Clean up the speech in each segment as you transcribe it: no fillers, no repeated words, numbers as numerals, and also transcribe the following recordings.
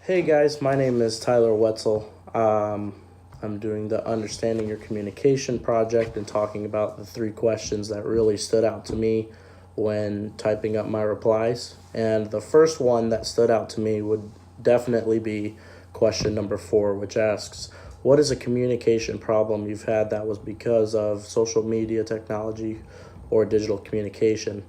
Hey guys, my name is Tyler Wetzel. I'm doing the Understanding Your Communication project and talking about the three questions that really stood out to me when typing up my replies. And the first one that stood out to me would definitely be question number 4, which asks, what is a communication problem you've had that was because of social media technology or digital communication?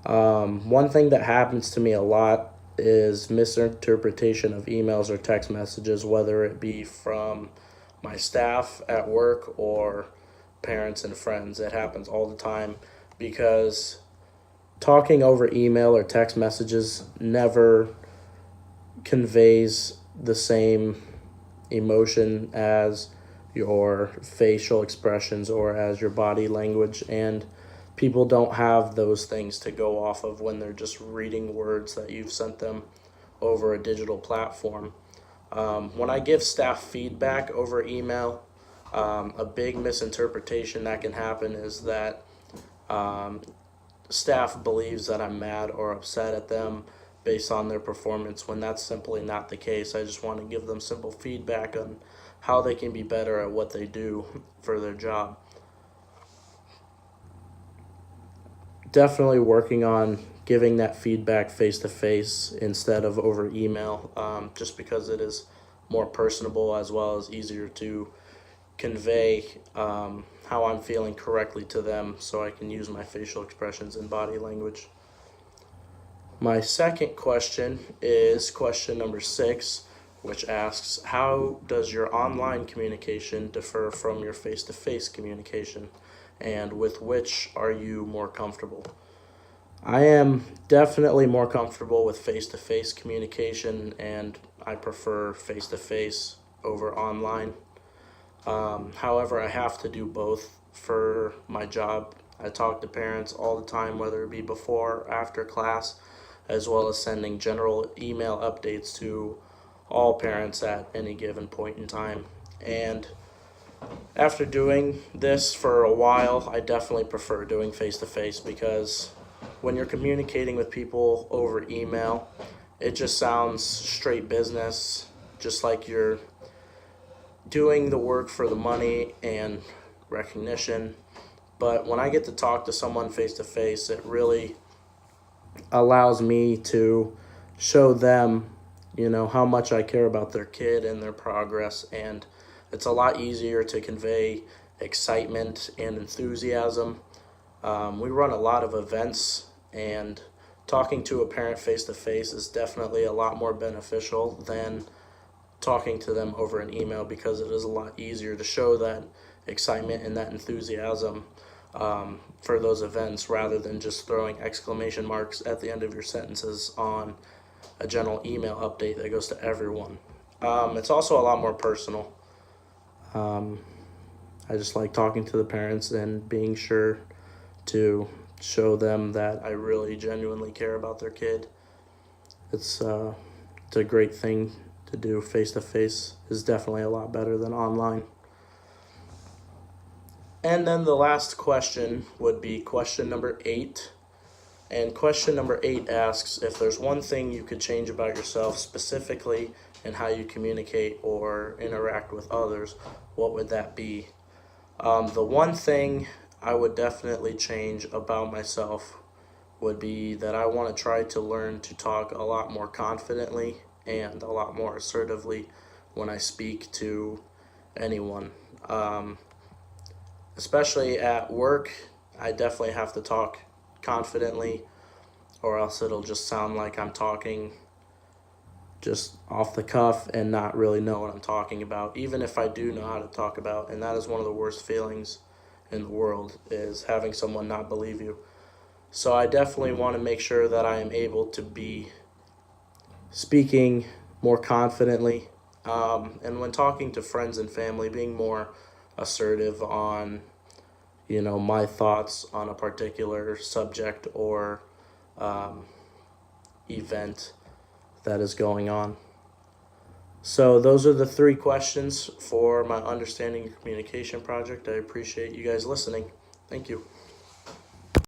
One thing that happens to me a lot is misinterpretation of emails or text messages, whether it be from my staff at work or parents and friends. It happens all the time because talking over email or text messages never conveys the same emotion as your facial expressions or as your body language, and people don't have those things to go off of when they're just reading words that you've sent them over a digital platform. When I give staff feedback over email, a big misinterpretation that can happen is that staff believes that I'm mad or upset at them based on their performance, when that's simply not the case. I just want to give them simple feedback on how they can be better at what they do for their job. Definitely working on giving that feedback face to face instead of over email, just because it is more personable as well as easier to convey how I'm feeling correctly to them, so I can use my facial expressions and body language. My second question is question number 6, which asks, how does your online communication differ from your face-to-face communication, and with which are you more comfortable? I am definitely more comfortable with face-to-face communication, and I prefer face-to-face over online. However, I have to do both for my job. I talk to parents all the time, whether it be before or after class, as well as sending general email updates to all parents at any given point in time. And after doing this for a while, I definitely prefer doing face to face, because when you're communicating with people over email, it just sounds straight business, just like you're doing the work for the money and recognition. But when I get to talk to someone face to face, it really allows me to show them, how much I care about their kid and their progress. And it's a lot easier to convey excitement and enthusiasm. We run a lot of events, and talking to a parent face to face is definitely a lot more beneficial than talking to them over an email, because it is a lot easier to show that excitement and that enthusiasm for those events, rather than just throwing exclamation marks at the end of your sentences on a general email update that goes to everyone. It's also a lot more personal. I just like talking to the parents and being sure to show them that I really genuinely care about their kid. It's a great thing to do. Face to face is definitely a lot better than online. And then the last question would be question number 8. And question number 8 asks, if there's one thing you could change about yourself, specifically in how you communicate or interact with others, what would that be? The one thing I would definitely change about myself would be that I want to try to learn to talk a lot more confidently and a lot more assertively when I speak to anyone. Especially at work, I definitely have to talk confidently, or else it'll just sound like I'm talking just off the cuff and not really know what I'm talking about, even if I do know how to talk about. And that is one of the worst feelings in the world, is having someone not believe you. So I definitely want to make sure that I am able to be speaking more confidently, and when talking to friends and family, being more assertive on my thoughts on a particular subject or event that is going on. So those are the 3 questions for my Understanding Your Communication project. I appreciate you guys listening. Thank you.